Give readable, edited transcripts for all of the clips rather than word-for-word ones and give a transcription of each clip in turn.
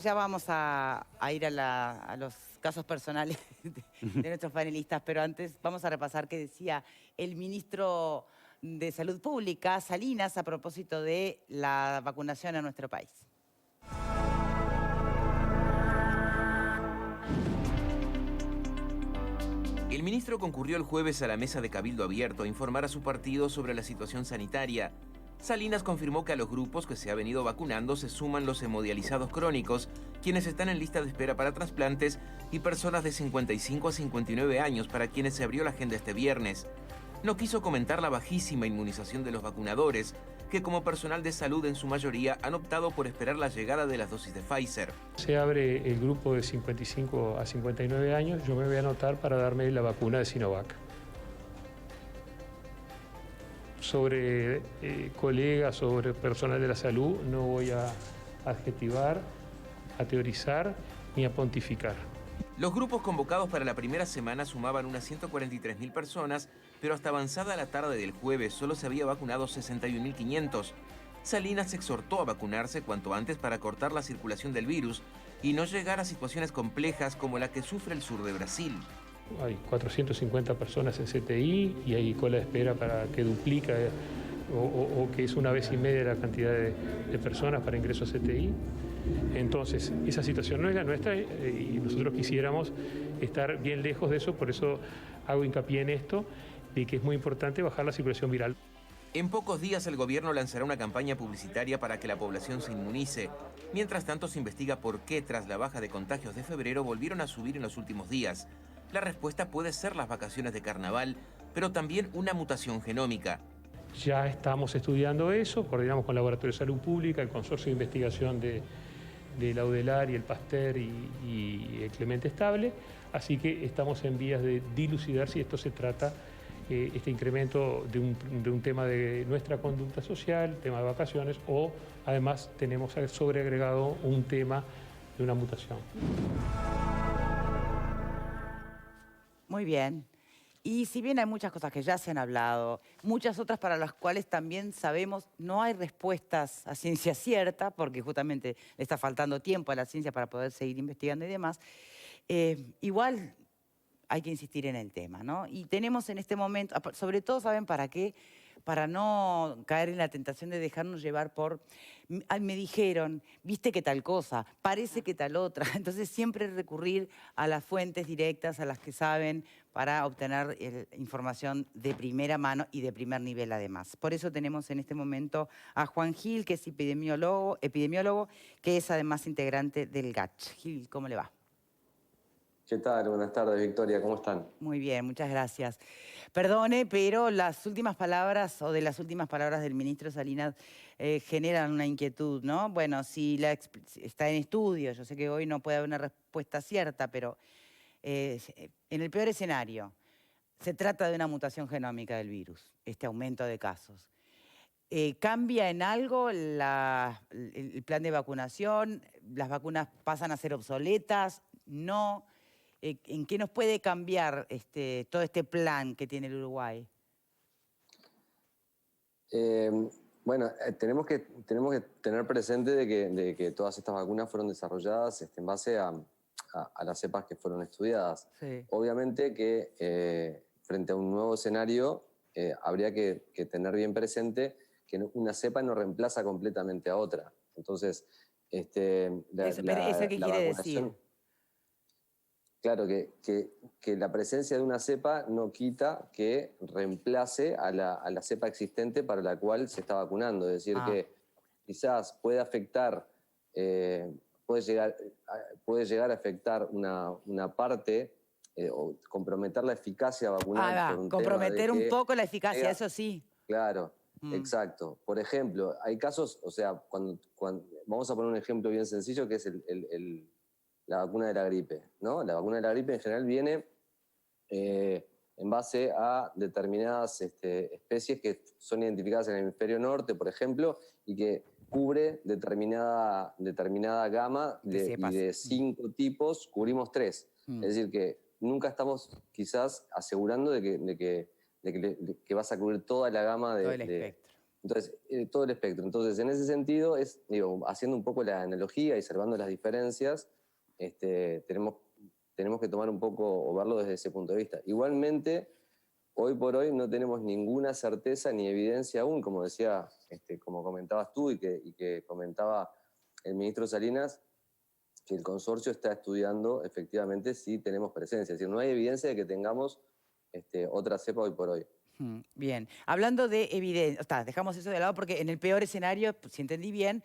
Ya vamos a ir a los casos personales de nuestros panelistas, pero antes vamos a repasar qué decía el ministro de Salud Pública, Salinas, a propósito de la vacunación en nuestro país. El ministro concurrió el jueves a la mesa de Cabildo Abierto a informar a su partido sobre la situación sanitaria. Salinas confirmó que a los grupos que se ha venido vacunando se suman los hemodializados crónicos, quienes están en lista de espera para trasplantes, y personas de 55 a 59 años para quienes se abrió la agenda este viernes. No quiso comentar la bajísima inmunización de los vacunadores, que como personal de salud en su mayoría han optado por esperar la llegada de las dosis de Pfizer. Se abre el grupo de 55 a 59 años, yo me voy a anotar para darme la vacuna de Sinovac. Sobre colegas, sobre personal de la salud, no voy a adjetivar, a teorizar ni a pontificar. Los grupos convocados para la primera semana sumaban unas 143.000 personas, pero hasta avanzada la tarde del jueves solo se había vacunado 61.500. Salinas exhortó a vacunarse cuanto antes para cortar la circulación del virus y no llegar a situaciones complejas como la que sufre el sur de Brasil. Hay 450 personas en CTI y hay cola de espera para que duplica o que es una vez y media la cantidad de personas para ingreso a CTI. Entonces, esa situación no es la nuestra y nosotros quisiéramos estar bien lejos de eso, por eso hago hincapié en esto, de que es muy importante bajar la circulación viral. En pocos días el gobierno lanzará una campaña publicitaria para que la población se inmunice. Mientras tanto, se investiga por qué, tras la baja de contagios de febrero, volvieron a subir en los últimos días. La respuesta puede ser las vacaciones de carnaval, pero también una mutación genómica. Ya estamos estudiando eso, coordinamos con el Laboratorio de Salud Pública, el Consorcio de Investigación de la UDELAR y el Pasteur y el Clemente Estable, así que estamos en vías de dilucidar si esto se trata, este incremento de un tema de nuestra conducta social, tema de vacaciones, o además tenemos sobreagregado un tema de una mutación. Muy bien. Y si bien hay muchas cosas que ya se han hablado, muchas otras para las cuales también sabemos no hay respuestas a ciencia cierta, porque justamente le está faltando tiempo a la ciencia para poder seguir investigando y demás, igual hay que insistir en el tema, ¿no? Y tenemos en este momento, sobre todo, ¿saben para qué? Para no caer en la tentación de dejarnos llevar por, "Ay, me dijeron, viste que tal cosa, parece que tal otra". Entonces siempre recurrir a las fuentes directas, a las que saben, para obtener información de primera mano y de primer nivel además. Por eso tenemos en este momento a Juan Gil, que es epidemiólogo, que es además integrante del GACH. Gil, ¿cómo le va? ¿Qué tal? Buenas tardes, Victoria. ¿Cómo están? Muy bien, muchas gracias. Perdone, pero las últimas palabras o de las últimas palabras del ministro Salinas generan una inquietud, ¿no? Bueno, si está en estudio, yo sé que hoy no puede haber una respuesta cierta, pero en el peor escenario, se trata de una mutación genómica del virus, este aumento de casos. ¿Cambia en algo el plan de vacunación? ¿Las vacunas pasan a ser obsoletas? ¿No? ¿En qué nos puede cambiar todo este plan que tiene el Uruguay? Bueno, tenemos que tener presente de que todas estas vacunas fueron desarrolladas en base a las cepas que fueron estudiadas. Sí. Obviamente que frente a un nuevo escenario habría que tener bien presente que una cepa no reemplaza completamente a otra. Entonces, ¿Eso qué la quiere vacunación... decir? Claro, que la presencia de una cepa no quita que reemplace a la cepa existente para la cual se está vacunando. Es decir, que quizás puede afectar, puede llegar a afectar una parte o comprometer la eficacia vacunal por un comprometer tema de un que poco la eficacia, llega- eso sí. Claro, exacto. Por ejemplo, hay casos, o sea, vamos a poner un ejemplo bien sencillo que es la vacuna de la gripe, ¿no? La vacuna de la gripe en general viene en base a determinadas especies que son identificadas en el hemisferio norte, por ejemplo, y que cubre determinada gama y de 5 tipos cubrimos 3. Es decir, que nunca estamos quizás asegurando de que vas a cubrir toda la gama Todo el espectro. Entonces, todo el espectro. Entonces, en ese sentido, haciendo un poco la analogía y salvando las diferencias, tenemos que tomar un poco o verlo desde ese punto de vista. Igualmente, hoy por hoy no tenemos ninguna certeza ni evidencia aún, como decía, como comentabas tú y que comentaba el ministro Salinas, que el consorcio está estudiando efectivamente si tenemos presencia. Es decir, no hay evidencia de que tengamos otra cepa hoy por hoy. Bien, hablando de evidencia, dejamos eso de lado porque en el peor escenario, si entendí bien,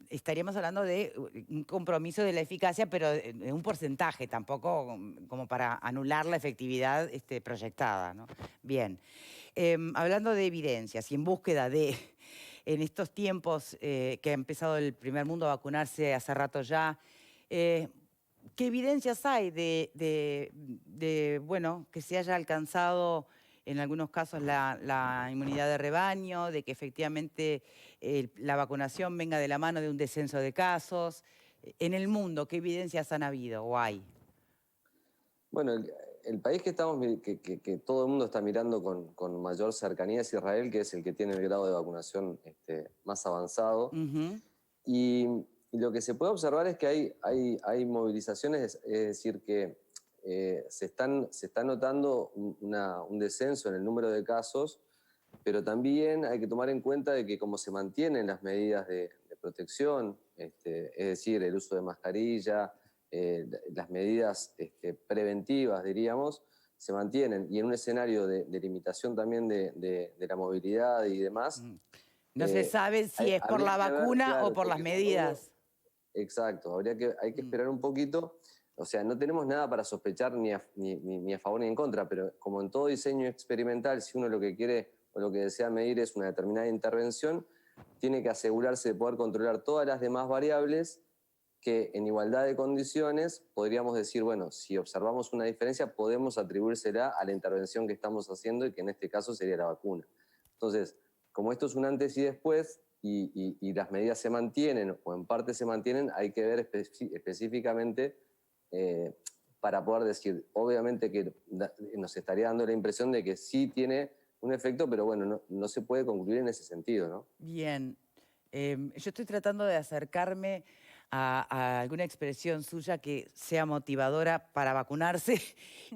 estaríamos hablando de un compromiso de la eficacia, pero de un porcentaje, tampoco como para anular la efectividad proyectada, ¿no? Bien, hablando de evidencias y en búsqueda de, en estos tiempos que ha empezado el primer mundo a vacunarse hace rato ya, ¿qué evidencias hay bueno, que se haya alcanzado en algunos casos la inmunidad de rebaño, de que efectivamente la vacunación venga de la mano de un descenso de casos? En el mundo, ¿qué evidencias han habido o hay? Bueno, el país que que todo el mundo está mirando con mayor cercanía es Israel, que es el que tiene el grado de vacunación más avanzado. Ujú. Y lo que se puede observar es que hay movilizaciones, es decir, que se está notando un descenso en el número de casos, pero también hay que tomar en cuenta de que como se mantienen las medidas de protección, es decir, el uso de mascarilla, las medidas preventivas, diríamos, se mantienen. Y en un escenario de limitación también de la movilidad y demás, No se sabe si es por la habría que ver, vacuna o claro, por las porque cuando medidas. exacto, hay que esperar un poquito. O sea, no tenemos nada para sospechar ni a favor ni en contra, pero como en todo diseño experimental, si uno lo que quiere o lo que desea medir es una determinada intervención, tiene que asegurarse de poder controlar todas las demás variables que en igualdad de condiciones podríamos decir, bueno, si observamos una diferencia, podemos atribuírsela a la intervención que estamos haciendo y que en este caso sería la vacuna. Entonces, como esto es un antes y después y las medidas se mantienen o en parte se mantienen, hay que ver específicamente para poder decir, obviamente que nos estaría dando la impresión de que sí tiene un efecto, pero bueno, no se puede concluir en ese sentido, ¿no? Bien, yo estoy tratando de acercarme a alguna expresión suya que sea motivadora para vacunarse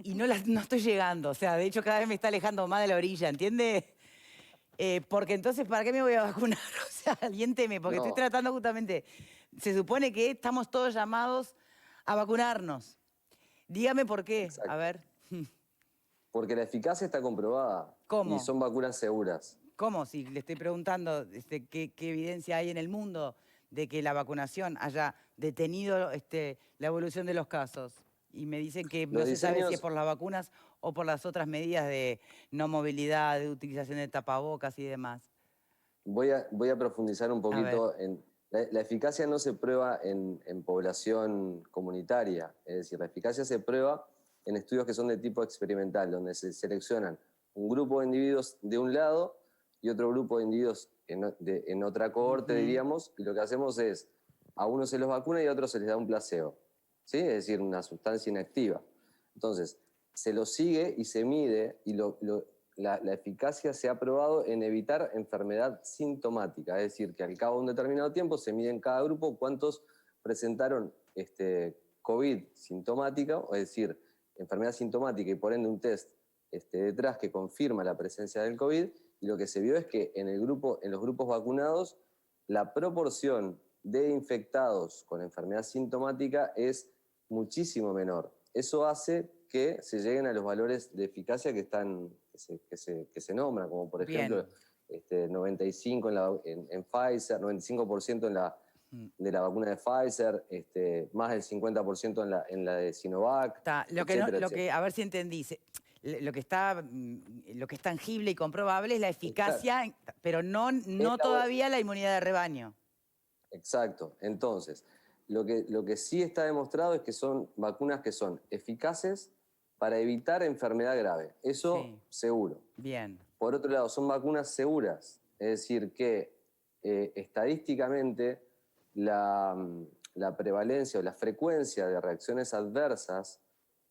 y no estoy llegando. O sea, de hecho cada vez me está alejando más de la orilla, ¿entiende? Porque entonces, ¿para qué me voy a vacunar? O sea, aliénteme, porque estoy No, tratando justamente, se supone que estamos todos llamados a vacunarnos. Dígame por qué, a exacto. ver. Porque la eficacia está comprobada y ¿Cómo? son vacunas seguras. ¿Cómo? Si le estoy preguntando qué evidencia hay en el mundo de que la vacunación haya detenido la evolución de los casos. Y me dicen que no Los se sabe si es diseños, por las vacunas o por las otras medidas de no movilidad, de utilización de tapabocas y demás. voy a profundizar un A ver. poquito en... La eficacia no se prueba en población comunitaria, es decir, la eficacia se prueba en estudios que son de tipo experimental, donde se seleccionan un grupo de individuos de un lado y otro grupo de individuos en otra cohorte, Ujú. diríamos, y lo que hacemos es, a unos se los vacuna y a otros se les da un placebo, ¿sí? Es decir, una sustancia inactiva. Entonces, se lo sigue y se mide y la eficacia se ha probado en evitar enfermedad sintomática, es decir, que al cabo de un determinado tiempo se mide en cada grupo cuántos presentaron COVID sintomática, es decir, enfermedad sintomática y por ende un test detrás que confirma la presencia del COVID, y lo que se vio es que en los grupos vacunados la proporción de infectados con enfermedad sintomática es muchísimo menor. Eso hace que se lleguen a los valores de eficacia que se nombran, como por ejemplo Bien. 95 en Pfizer, 95% de la vacuna de Pfizer, más del 50% en la de Sinovac, etcétera, etcétera. A ver si entendí. Lo que lo que es tangible y comprobable es la Claro, eficacia, pero es no la- todavía la inmunidad de rebaño. exacto. Entonces, lo que sí está demostrado es que son vacunas que son eficaces para evitar enfermedad grave. Eso Sí, seguro. bien. Por otro lado, son vacunas seguras, es decir, que estadísticamente la prevalencia o la frecuencia de reacciones adversas,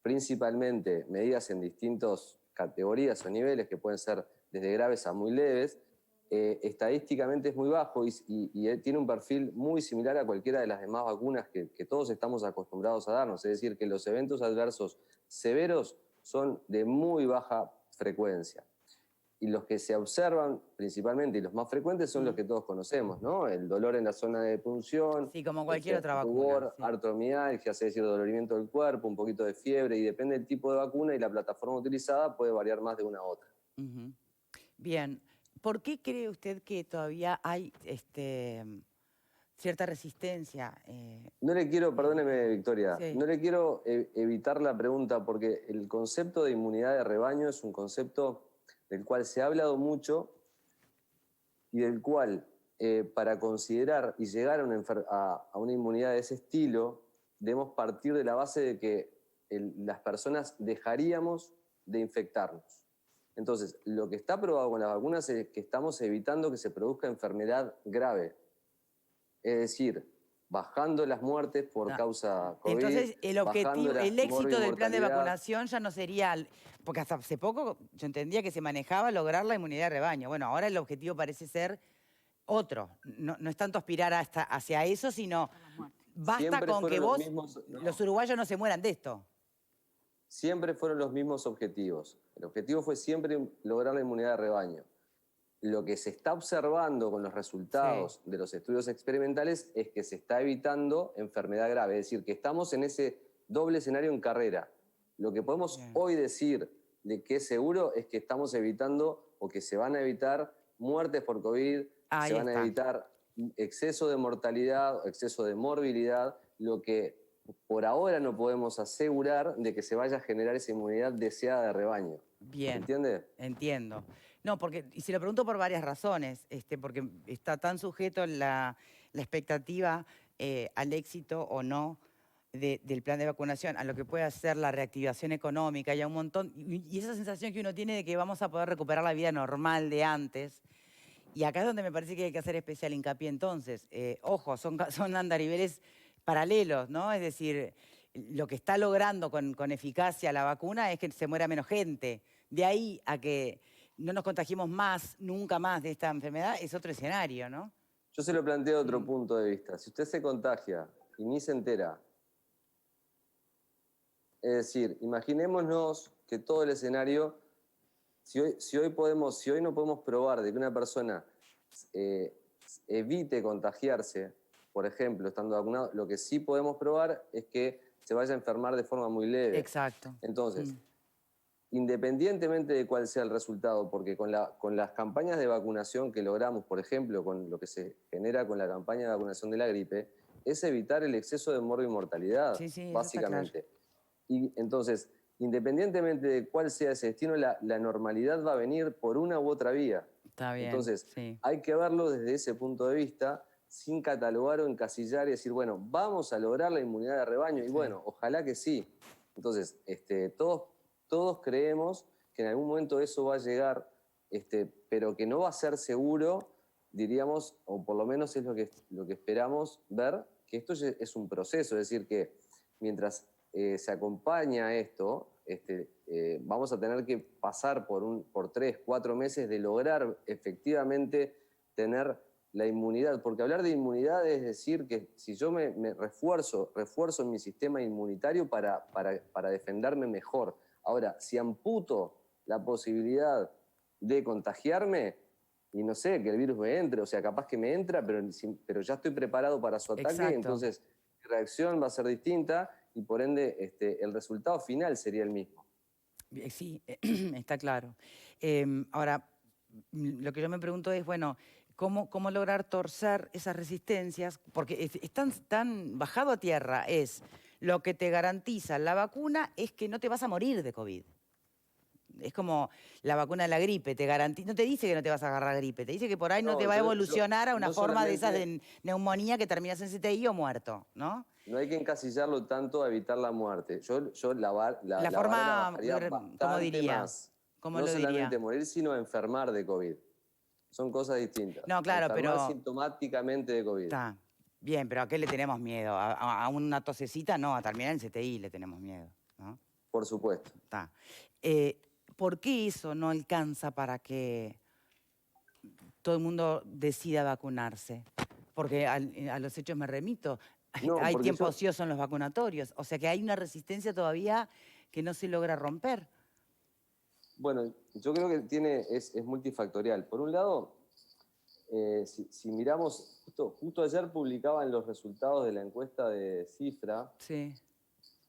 principalmente medidas en distintas categorías o niveles que pueden ser desde graves a muy leves, estadísticamente es muy bajo y tiene un perfil muy similar a cualquiera de las demás vacunas que todos estamos acostumbrados a darnos. Es decir, que los eventos adversos severos son de muy baja frecuencia. Y los que se observan principalmente y los más frecuentes son los que todos conocemos, ¿no? El dolor en la zona de punción, Sí, como cualquier el otra rubor, vacuna. Sí. artromialgia, es decir, dolorimiento del cuerpo, un poquito de fiebre, y depende del tipo de vacuna y la plataforma utilizada puede variar más de una a otra. Ujú. Bien, ¿por qué cree usted que todavía hay cierta resistencia? No le quiero, perdóneme Victoria, Sí. no le quiero evitar la pregunta porque el concepto de inmunidad de rebaño es un concepto del cual se ha hablado mucho y del cual para considerar y llegar a una inmunidad de ese estilo debemos partir de la base de que las personas dejaríamos de infectarnos. Entonces, lo que está probado con las vacunas es que estamos evitando que se produzca enfermedad grave. Es decir, bajando las muertes por causa COVID. Entonces, el bajando objetivo, la el éxito del plan de morbimortalidad. vacunación ya no sería, porque hasta hace poco yo entendía que se manejaba lograr la inmunidad de rebaño. Bueno, ahora el objetivo parece ser otro. No, no es tanto aspirar hacia eso, sino basta Siempre con que fueron los vos, mismos, los uruguayos no se mueran de esto. Siempre fueron los mismos objetivos. El objetivo fue siempre lograr la inmunidad de rebaño. Lo que se está observando con los resultados de los estudios experimentales es que se está evitando enfermedad grave, es decir, que estamos en ese doble escenario en carrera. Lo que podemos hoy decir de que es seguro es que estamos evitando o que se van a evitar muertes por COVID, Ahí se van a está. evitar exceso de mortalidad, exceso de morbilidad, lo que por ahora no podemos asegurar de que se vaya a generar esa inmunidad deseada de rebaño. Bien. ¿Entiende? Entiendo. No, porque, y se lo pregunto por varias razones, porque está tan sujeto la expectativa al éxito o no del plan de vacunación, a lo que puede hacer la reactivación económica y a un montón, y esa sensación que uno tiene de que vamos a poder recuperar la vida normal de antes. Y acá es donde me parece que hay que hacer especial hincapié entonces. Ojo, son andariveles paralelos, ¿no? Es decir, lo que está logrando con eficacia la vacuna es que se muera menos gente. De ahí a que no nos contagiemos más, nunca más de esta enfermedad, es otro escenario, ¿no? Yo se lo planteo de otro punto de vista. Si usted se contagia y ni se entera, es decir, imaginémonos que todo el escenario, si hoy no podemos probar de que una persona evite contagiarse, por ejemplo, estando vacunado, lo que sí podemos probar es que se vaya a enfermar de forma muy leve. Exacto. Entonces, independientemente de cuál sea el resultado, porque con las campañas de vacunación que logramos, por ejemplo, con lo que se genera con la campaña de vacunación de la gripe, es evitar el exceso de morbimortalidad, Sí, eso está básicamente. claro. Y entonces, independientemente de cuál sea ese destino, la normalidad va a venir por una u otra vía. Está bien. Entonces, sí. hay que verlo desde ese punto de vista, sin catalogar o encasillar y decir, bueno, vamos a lograr la inmunidad de rebaño. Y bueno, ojalá que sí. Entonces, todos creemos que en algún momento eso va a llegar, pero que no va a ser seguro, diríamos, o por lo menos es lo que esperamos ver, que esto es un proceso, es decir, que mientras se acompaña esto, vamos a tener que pasar por 3, 4 meses de lograr efectivamente tener la inmunidad, porque hablar de inmunidad es decir que si yo me refuerzo en mi sistema inmunitario para defenderme mejor. Ahora, si amputo la posibilidad de contagiarme, y no sé, que el virus me entre, o sea, capaz que me entra, pero ya estoy preparado para su ataque, Exacto. entonces mi reacción va a ser distinta y por ende el resultado final sería el mismo. Sí, está claro. Ahora, lo que yo me pregunto es, bueno, ¿cómo lograr torcer esas resistencias? Porque es tan bajado a tierra, es lo que te garantiza la vacuna es que no te vas a morir de COVID. Es como la vacuna de la gripe, no te dice que no te vas a agarrar gripe, te dice que por ahí no te va a evolucionar a una no forma de esas solamente- de neumonía que terminas en CTI o muerto, ¿no? No hay que encasillarlo tanto a evitar la muerte. Yo la La barrera forma, bajaría ¿cómo bastante diría? más. ¿Cómo No lo solamente diría? morir, sino enfermar de COVID. Son cosas distintas. No, claro, Enfermar pero sintomáticamente de COVID. está bien, pero ¿a qué le tenemos miedo? A una tosecita no, a terminar en CTI le tenemos miedo, ¿no? Por supuesto. Está. ¿Por qué eso no alcanza para que todo el mundo decida vacunarse? Porque a los hechos me remito. No, Hay porque tiempo yo- ocioso en los vacunatorios. O sea que hay una resistencia todavía que no se logra romper. Bueno, yo creo que es multifactorial. Por un lado, si miramos, justo ayer publicaban los resultados de la encuesta de Cifra, Sí.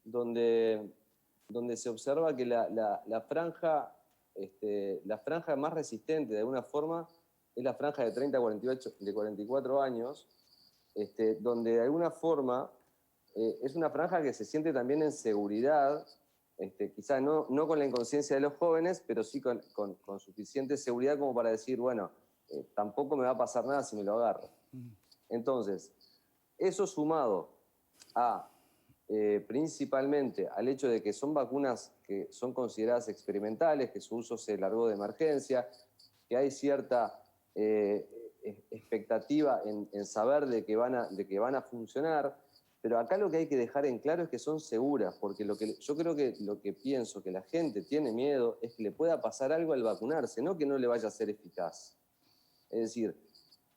donde se observa que la franja más resistente de alguna forma es la franja de 30 a 44 años, donde de alguna forma es una franja que se siente también en seguridad, quizás no con la inconsciencia de los jóvenes, pero sí con suficiente seguridad como para decir, bueno, tampoco me va a pasar nada si me lo agarro. Entonces, eso sumado a principalmente al hecho de que son vacunas que son consideradas experimentales, que su uso se largó de emergencia, que hay cierta expectativa en saber de que van a funcionar, pero acá lo que hay que dejar en claro es que son seguras, porque yo creo que lo que pienso que la gente tiene miedo es que le pueda pasar algo al vacunarse, no que no le vaya a ser eficaz. Es decir,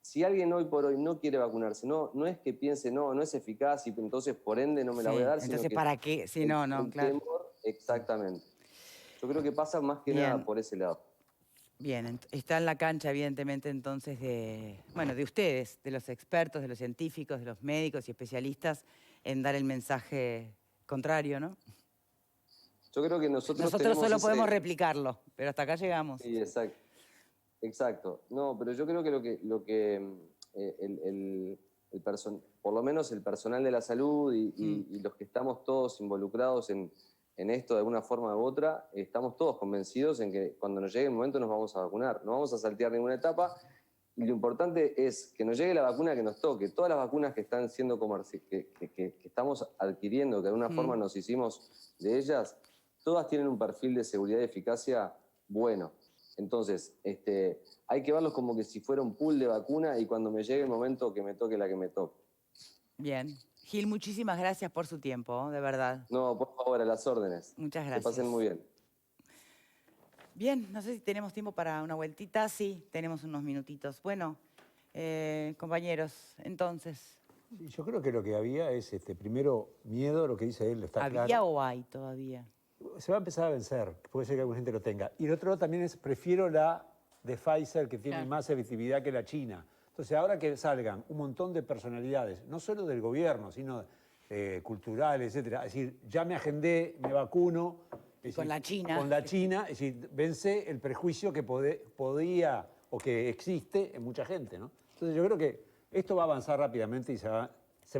si alguien hoy por hoy no quiere vacunarse, no es que piense, no es eficaz y entonces por ende no me la voy a dar, sino Entonces, que ¿para qué? Sí, no, el claro. temor, exactamente. Yo creo que pasa más que Bien. nada por ese lado. Bien, está en la cancha, evidentemente, entonces, de ustedes, de los expertos, de los científicos, de los médicos y especialistas, en dar el mensaje contrario, ¿no? Yo creo que nosotros Solo tenemos podemos replicarlo, pero hasta acá llegamos. Sí, exacto. No, pero yo creo que por lo menos el personal de la salud y los que estamos todos involucrados en esto de alguna forma u otra, estamos todos convencidos en que cuando nos llegue el momento nos vamos a vacunar. No vamos a saltear ninguna etapa y lo importante es que nos llegue la vacuna que nos toque. Todas las vacunas que están siendo que estamos adquiriendo, que de alguna forma nos hicimos de ellas, todas tienen un perfil de seguridad y eficacia bueno. Entonces, hay que verlos como que si fuera un pool de vacuna y cuando me llegue el momento que me toque la que me toque. Bien. Gil, muchísimas gracias por su tiempo, de verdad. No, por favor, a las órdenes. Muchas gracias. Que pasen muy bien. Bien, no sé si tenemos tiempo para una vueltita. Sí, tenemos unos minutitos. Bueno, compañeros, entonces, Yo creo que lo que había es, primero, miedo, lo que dice él, está ¿había claro. o hay todavía? Se va a empezar a vencer, puede ser que alguna gente lo tenga. Y el otro lado también es, prefiero la de Pfizer, que tiene más efectividad que la China. Entonces, ahora que salgan un montón de personalidades, no solo del gobierno, sino culturales, etcétera, es decir, ya me agendé, me vacuno. Con la China. Con la China, es decir, vence el prejuicio que podía o que existe en mucha gente, ¿no? Entonces, yo creo que esto va a avanzar rápidamente y se va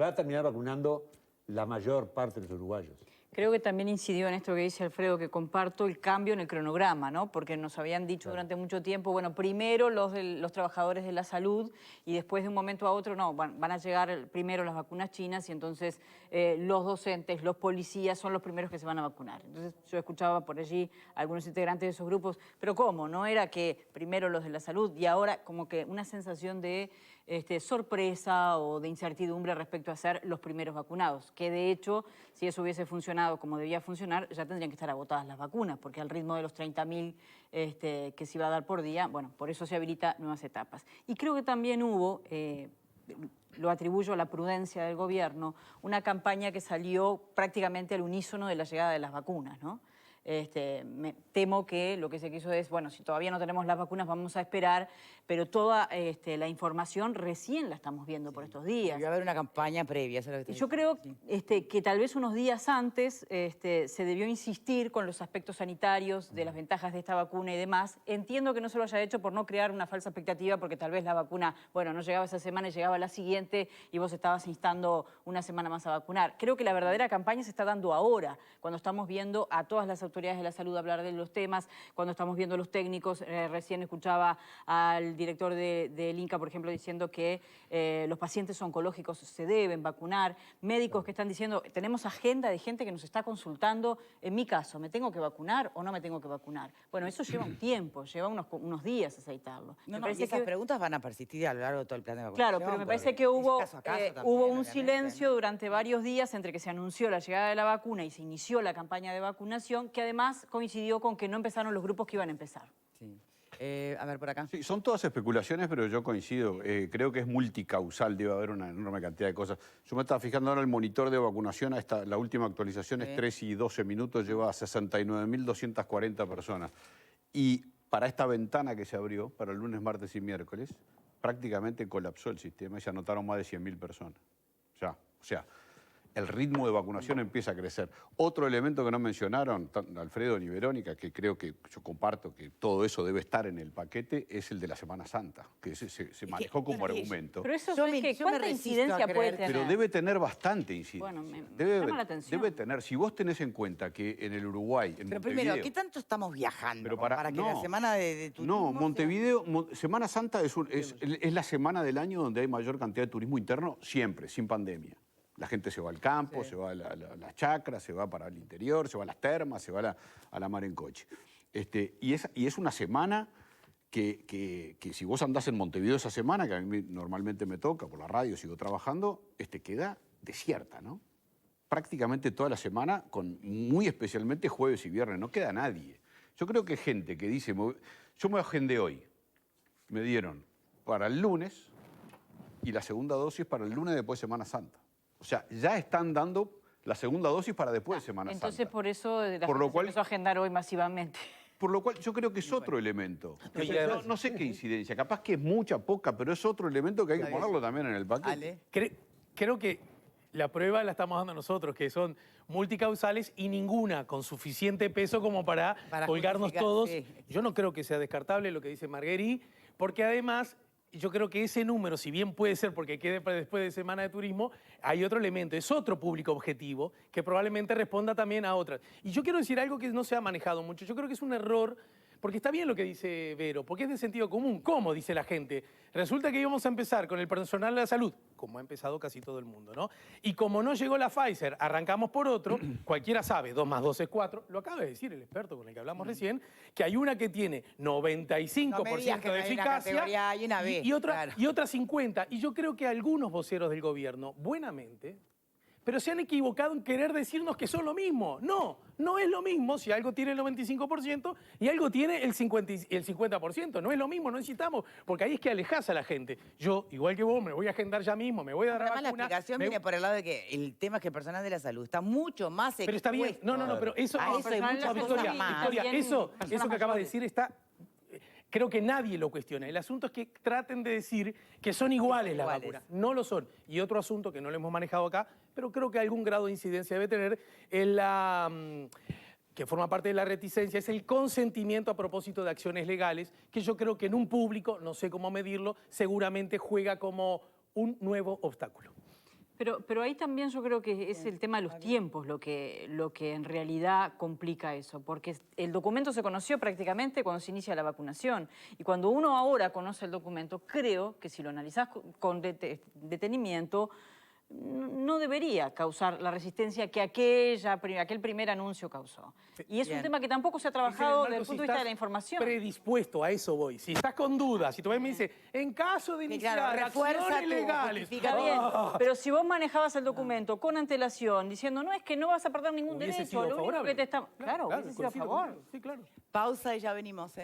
a terminar vacunando la mayor parte de los uruguayos. Creo que también incidió en esto que dice Alfredo, que comparto el cambio en el cronograma, ¿no? Porque nos habían dicho durante mucho tiempo, bueno, primero los trabajadores de la salud y después de un momento a otro, no, van a llegar primero las vacunas chinas y entonces los docentes, los policías son los primeros que se van a vacunar. Entonces yo escuchaba por allí a algunos integrantes de esos grupos, pero ¿cómo? No era que primero los de la salud y ahora como que una sensación de sorpresa o de incertidumbre respecto a ser los primeros vacunados, que de hecho, si eso hubiese funcionado como debía funcionar, ya tendrían que estar agotadas las vacunas, porque al ritmo de los 30.000 que se iba a dar por día, bueno, por eso se habilita nuevas etapas. Y creo que también hubo, lo atribuyo a la prudencia del gobierno, una campaña que salió prácticamente al unísono de la llegada de las vacunas, ¿no? Me temo que lo que se quiso es, bueno, si todavía no tenemos las vacunas vamos a esperar, pero toda la información recién la estamos viendo por estos días. Debió haber una campaña previa, eso es lo que Yo creo que tal vez unos días antes se debió insistir con los aspectos sanitarios de las ventajas de esta vacuna y demás. Entiendo que no se lo haya hecho por no crear una falsa expectativa, porque tal vez la vacuna, bueno, no llegaba esa semana y llegaba la siguiente y vos estabas instando una semana más a vacunar. Creo que la verdadera campaña se está dando ahora, cuando estamos viendo a todas las autoridades de la salud hablar de los temas, cuando estamos viendo a los técnicos. Recién escuchaba al director del INCA, por ejemplo, diciendo que los pacientes oncológicos se deben vacunar, médicos que están diciendo, tenemos agenda de gente que nos está consultando, en mi caso, ¿me tengo que vacunar o no me tengo que vacunar? Bueno, eso lleva un tiempo, lleva unos días aceitarlo. No, y esas preguntas van a persistir a lo largo de todo el plan de vacunación. Claro, pero me parece que hubo un silencio durante varios días entre que se anunció la llegada de la vacuna y se inició la campaña de vacunación, que además coincidió con que no empezaron los grupos que iban a empezar. Sí. A ver, por acá. Sí, son todas especulaciones, pero yo coincido. Creo que es multicausal, debe haber una enorme cantidad de cosas. Yo me estaba fijando ahora el monitor de vacunación, la última actualización es 3 y 12 minutos, lleva a 69.240 personas. Y para esta ventana que se abrió, para el lunes, martes y miércoles, prácticamente colapsó el sistema y se anotaron más de 100.000 personas. O sea, el ritmo de vacunación empieza a crecer. Otro elemento que no mencionaron, Alfredo ni Verónica, que creo que yo comparto que todo eso debe estar en el paquete, es el de la Semana Santa, que se manejó como argumento. Pero eso Yo es me- que, yo me ¿cuánta resisto incidencia a puede creer- tener? Pero debe tener bastante incidencia. Bueno, me llama la atención. Debe tener, si vos tenés en cuenta que en el Uruguay, en Pero Montevideo... primero, ¿qué tanto estamos viajando Pero como para que la no, semana de turismo No, Montevideo, Semana Santa es la semana del año donde hay mayor cantidad de turismo interno, siempre, sin pandemia. La gente se va al campo, se va a las chacras, se va para el interior, se va a las termas, se va a la mar en coche. Y es una semana que si vos andás en Montevideo esa semana, que a mí normalmente me toca, por la radio sigo trabajando, queda desierta, ¿no? Prácticamente toda la semana, muy especialmente jueves y viernes, no queda nadie. Yo creo que gente que dice, yo me agendé hoy, me dieron para el lunes y la segunda dosis para el lunes después de Semana Santa. O sea, ya están dando la segunda dosis para después de Semana Santa. Entonces, por eso la Por lo gente cual- se empezó a agendar hoy masivamente. Por lo cual yo creo que es otro elemento. No, y además- No sé qué incidencia, capaz que es mucha, poca, pero es otro elemento que hay que ponerlo también en el paquete. Ale. Creo que la prueba la estamos dando nosotros, que son multicausales y ninguna con suficiente peso como para colgarnos justificar, todos. sí. Yo no creo que sea descartable lo que dice Marguerite, porque además yo creo que ese número, si bien puede ser porque quede para después de Semana de Turismo, hay otro elemento, es otro público objetivo que probablemente responda también a otras. Y yo quiero decir algo que no se ha manejado mucho. Yo creo que es un error, porque está bien lo que dice Vero, porque es de sentido común. ¿Cómo? Dice la gente. Resulta que íbamos a empezar con el personal de la salud, como ha empezado casi todo el mundo, ¿no? Y como no llegó la Pfizer, arrancamos por otro, cualquiera sabe, 2 más 2 es 4, lo acaba de decir el experto con el que hablamos recién, que hay una que tiene 95% No me digas que de no hay una eficacia categoría A y una B, y otra, claro. y otra 50%. Y yo creo que algunos voceros del gobierno, buenamente, pero se han equivocado en querer decirnos que son lo mismo. No, no es lo mismo si algo tiene el 95% y algo tiene el 50%. No es lo mismo, no necesitamos, porque ahí es que alejás a la gente. Yo, igual que vos, me voy a agendar ya mismo, me voy a dar la Además, la vacuna. explicación viene por el lado de que el tema es que el personal de la salud está mucho más Pero está bien. expuesto. No, pero eso... A eso hay personal muchas de la cosas salud más. Victoria, También eso personas que acabas de mayores. decir está... Creo que nadie lo cuestiona. El asunto es que traten de decir que son iguales las iguales. vacunas. No lo son. Y otro asunto que no lo hemos manejado acá, pero creo que algún grado de incidencia debe tener, es que forma parte de la reticencia, es el consentimiento a propósito de acciones legales, que yo creo que en un público, no sé cómo medirlo, seguramente juega como un nuevo obstáculo. Pero ahí también yo creo que es el tema de los tiempos lo que en realidad complica eso, porque el documento se conoció prácticamente cuando se inicia la vacunación. Y cuando uno ahora conoce el documento, creo que si lo analizás con detenimiento, no debería causar la resistencia que aquel primer anuncio causó. Y es un Bien. tema que tampoco se ha trabajado desde el punto de vista de la información. Predispuesto, a eso voy. Si estás con dudas, si tú me dices, en caso de Sí, iniciar claro, refuerza acciones tu legales... justificación. Está bien, pero si vos manejabas el documento con antelación, diciendo, no, es que no vas a perder ningún Hubiese derecho, sido lo único favorable. que te está... Claro, hubiese sido a coincido favor. contigo. Sí, claro. Pausa y ya venimos,